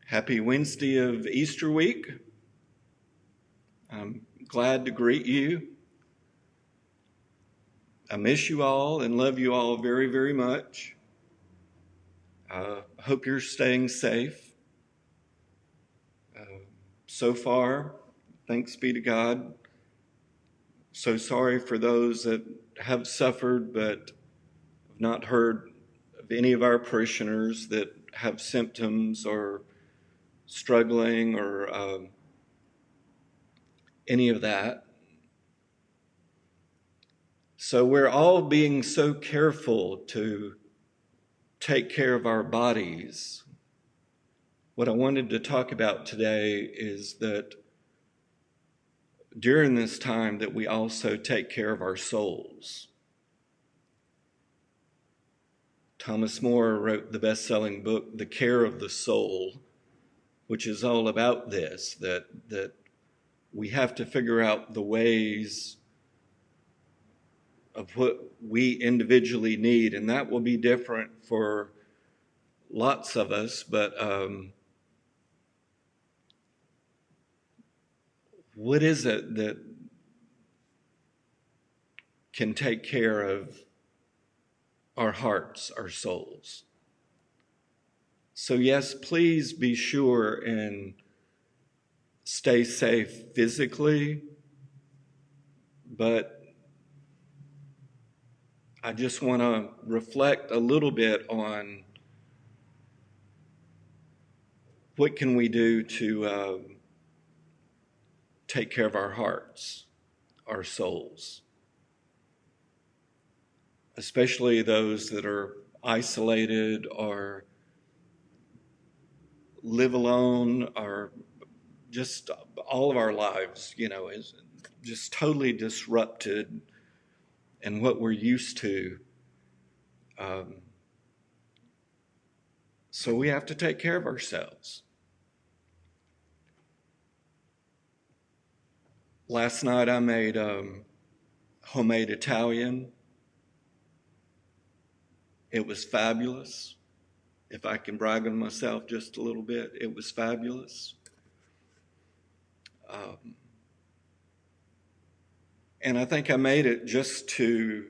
Happy Wednesday of Easter week. I'm glad to greet you. I miss you all and love you all very, very much. I hope you're staying safe. So far, thanks be to God. So sorry for those that have suffered but have not heard of any of our parishioners that have symptoms or struggling or any of that. So we're all being so careful to take care of our bodies. What I wanted to talk about today is that during this time that we also take care of our souls. Thomas More wrote the best-selling book, The Care of the Soul, which is all about this, that we have to figure out the ways of what we individually need, and that will be different for lots of us, but what is it that can take care of our hearts, our souls? So yes, please be sure and stay safe physically, but I just want to reflect a little bit on what can we do to take care of our hearts, our souls, especially those that are isolated or live alone, or just all of our lives, is just totally disrupted in what we're used to. So we have to take care of ourselves. Last night I made homemade Italian. It was fabulous. If I can brag on myself just a little bit, it was fabulous. And I think I made it just to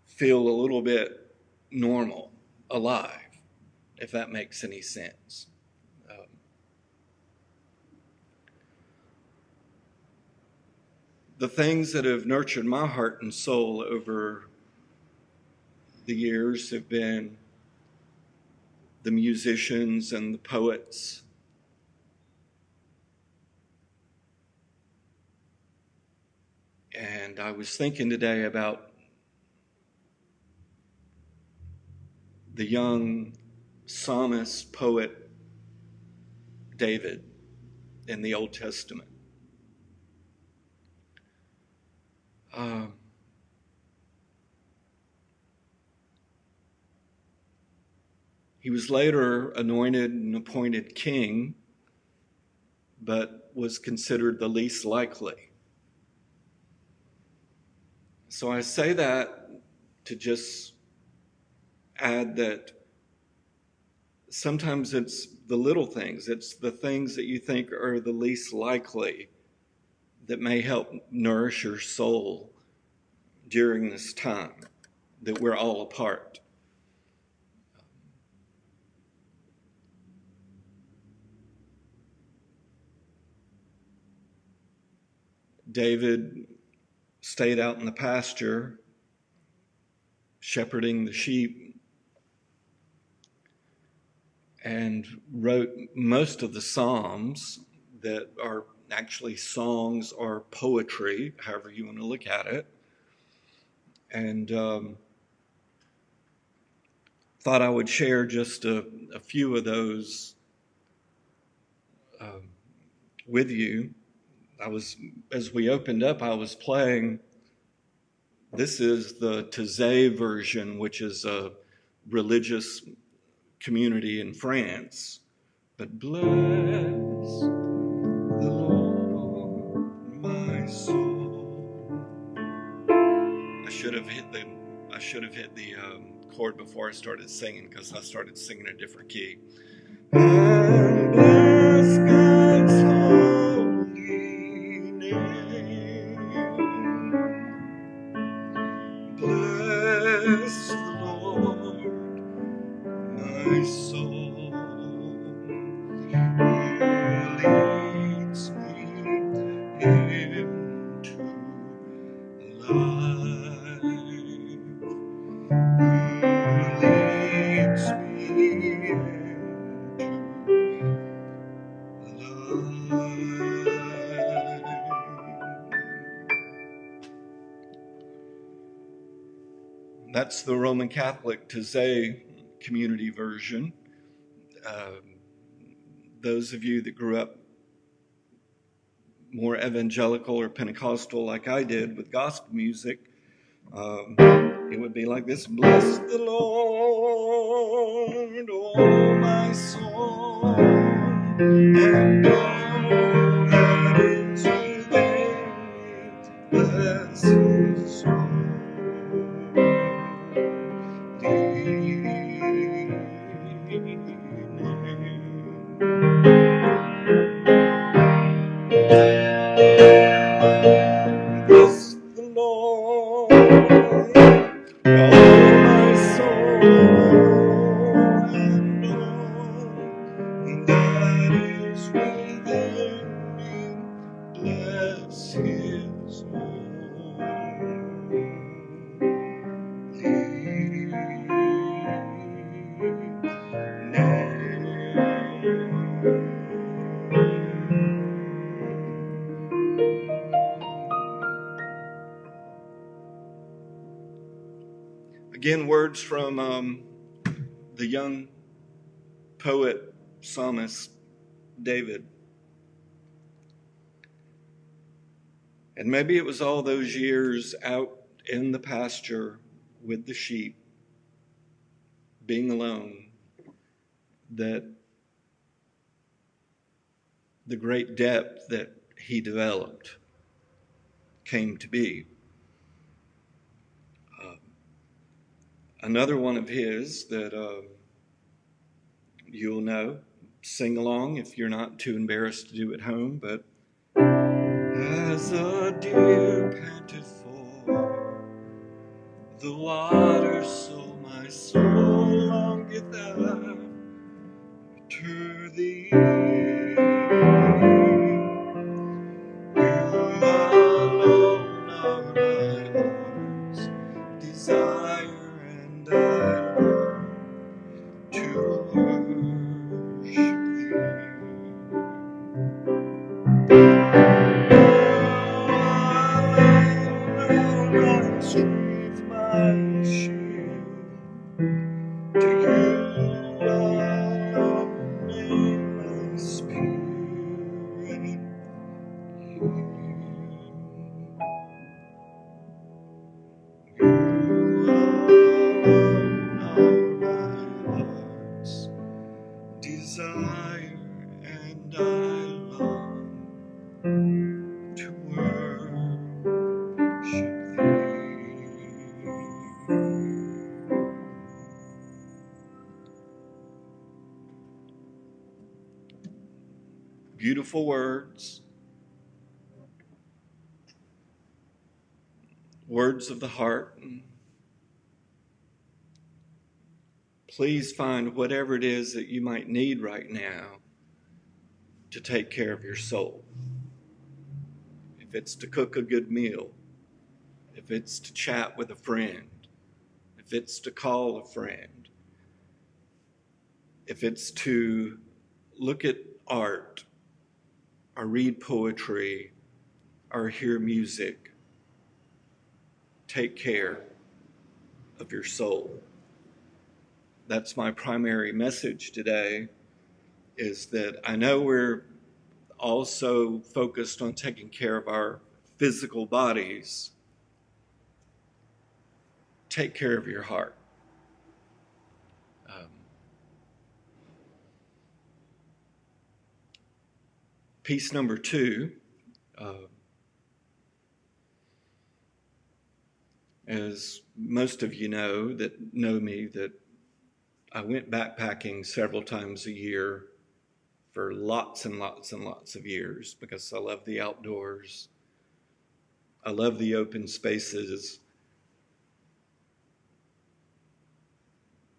feel a little bit normal, alive, if that makes any sense. The things that have nurtured my heart and soul over the years have been the musicians and the poets. And I was thinking today about the young psalmist poet David in the Old Testament. He was later anointed and appointed king, but was considered the least likely. So I say that to just add that sometimes it's the little things, it's the things that you think are the least likely that may help nourish your soul during this time that we're all apart. David stayed out in the pasture, shepherding the sheep, and wrote most of the Psalms that are actually songs or poetry, however you want to look at it. And thought I would share just a few of those with you. As we opened up, I was playing, this is the Taizé version, which is a religious community in France. But bless the Lord, my soul. I should have hit the chord before I started singing, because I started singing a different key. and bless God's holy name. Bless the Lord, my soul, who leads me into life, who leads me into life. That's the Roman Catholic Taizé community version. Those of you that grew up more evangelical or Pentecostal like I did with gospel music, it would be like this. Bless the Lord, oh my soul, and all that is within me, bless his Bless the Lord, all my soul, and all that is within me, bless his Again, words from the young poet, psalmist, David. And maybe it was all those years out in the pasture with the sheep, being alone, that the great depth that he developed came to be. Another one of his that you'll know, sing along if you're not too embarrassed to do at home, but as a deer panteth for the water, so my soul longeth after thee. You alone are my heart's desire, and I long to worship thee. Strength, my shield, to you alone may my spirit yield. You alone are my heart's desire, and I long to worship thee. Beautiful words, words of the heart. Please find whatever it is that you might need right now to take care of your soul. If it's to cook a good meal, if it's to chat with a friend, if it's to call a friend, if it's to look at art or read poetry or hear music, take care of your soul. That's my primary message today, is that I know we're also focused on taking care of our physical bodies. Take care of your heart. Piece number 2, as most of you know that know me, that I went backpacking several times a year for lots and lots and lots of years because I love the outdoors. I love the open spaces.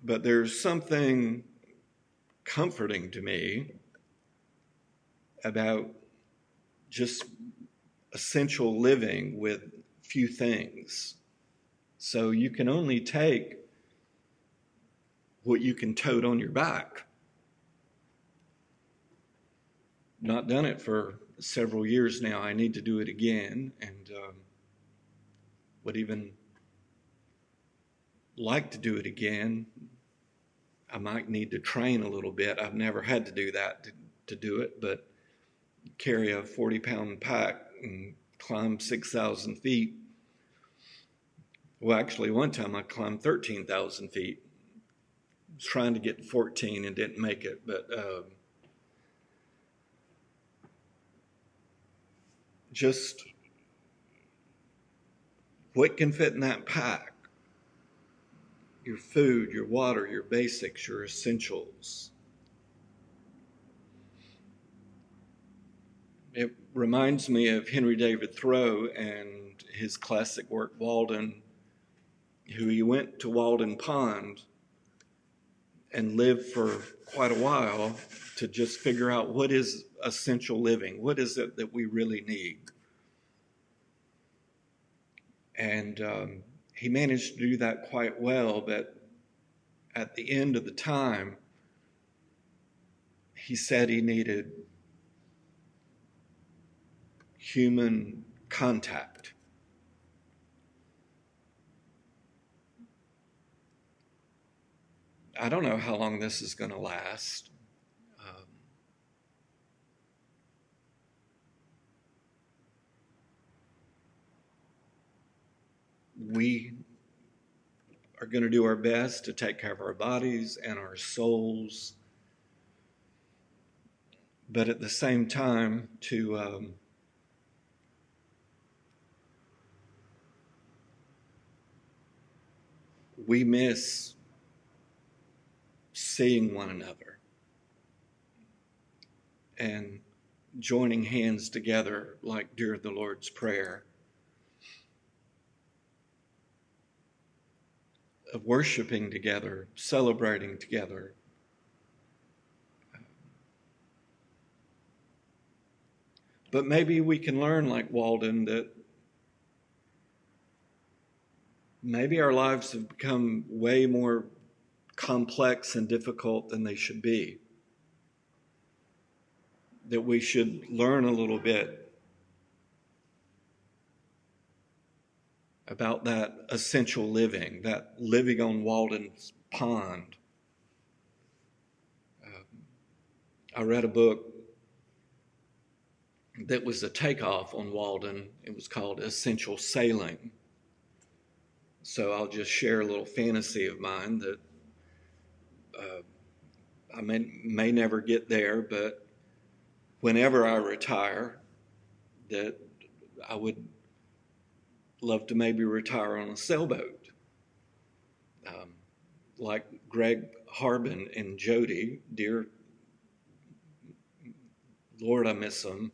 But there's something comforting to me about just essential living with few things. So you can only take what you can tote on your back. Not done it for several years now. I need to do it again, and would even like to do it again. I might need to train a little bit. I've never had to do that to do it, but carry a 40-pound pack and climb 6,000 feet. Well, actually, one time I climbed 13,000 feet. I was trying to get 14 and didn't make it, but just what can fit in that pack? Your food, your water, your basics, your essentials. It reminds me of Henry David Thoreau and his classic work, Walden, who he went to Walden Pond and lived for quite a while to just figure out what is essential living. What is it that we really need? And he managed to do that quite well, but at the end of the time, he said he needed human contact. I don't know how long this is going to last. We are going to do our best to take care of our bodies and our souls, but at the same time to we miss seeing one another and joining hands together like during the Lord's Prayer, of worshiping together, celebrating together. But maybe we can learn, like Walden, that maybe our lives have become way more complex and difficult than they should be. That we should learn a little bit about that essential living, that living on Walden's Pond. I read a book that was a takeoff on Walden. It was called Essential Sailing. So I'll just share a little fantasy of mine that I may never get there, but whenever I retire, that I would love to maybe retire on a sailboat. Like Greg Harbin and Jody, dear Lord, I miss them.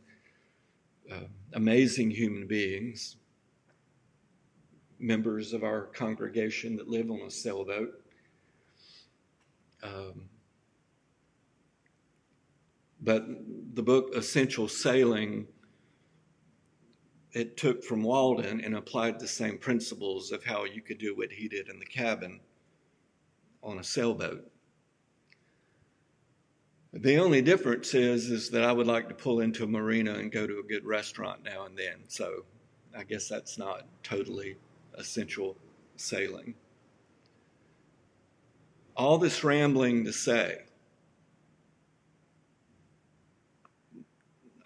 Amazing human beings, members of our congregation that live on a sailboat. But the book Essential Sailing, it took from Walden and applied the same principles of how you could do what he did in the cabin on a sailboat. The only difference is that I would like to pull into a marina and go to a good restaurant now and then. So I guess that's not totally essential sailing. All this rambling to say,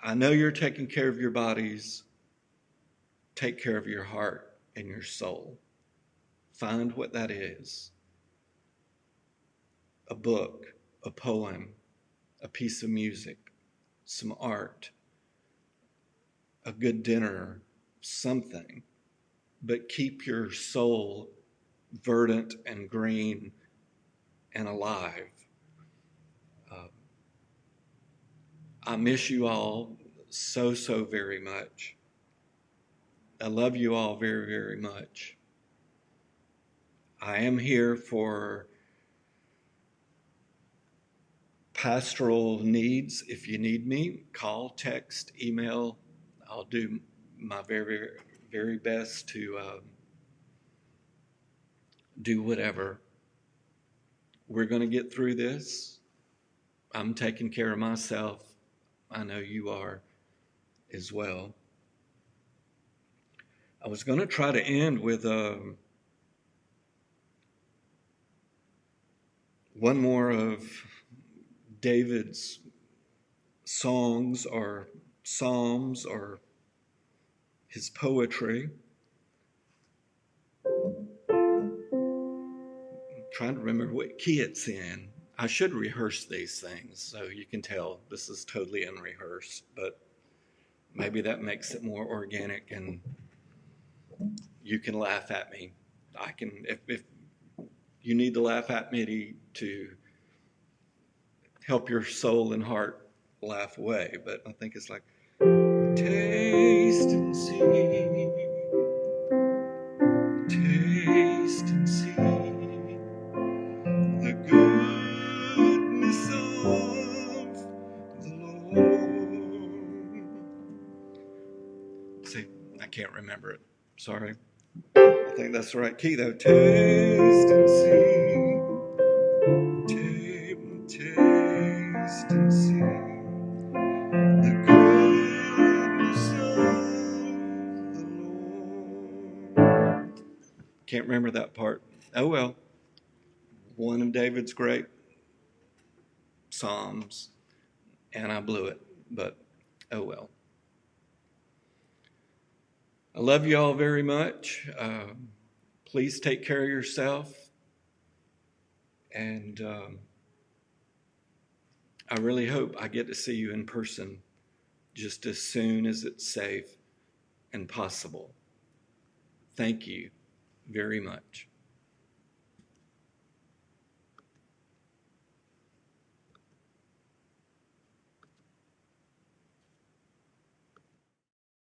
I know you're taking care of your bodies. Take care of your heart and your soul. Find what that is. A book, a poem, a piece of music, some art, a good dinner, something. But keep your soul verdant and green and alive. I miss you all so, so very much. I love you all very, very much. I am here for pastoral needs. If you need me, call, text, email. I'll do my very, very best to do whatever. We're going to get through this. I'm taking care of myself. I know you are as well. I was going to try to end with one more of David's songs or psalms or his poetry. I'm trying to remember what key it's in. I should rehearse these things so you can tell this is totally unrehearsed, but maybe that makes it more organic and you can laugh at me. I can, if you need to laugh at me to help your soul and heart laugh away, but I think it's like, taste and see, taste and see the goodness of the Lord. See, I can't remember it. Sorry. I think that's the right key though. Taste and see, taste and see the goodness of the Lord. Can't remember that part. Oh well. One of David's great psalms, and I blew it, but oh well. I love you all very much. Please take care of yourself, and I really hope I get to see you in person just as soon as it's safe and possible. Thank you very much.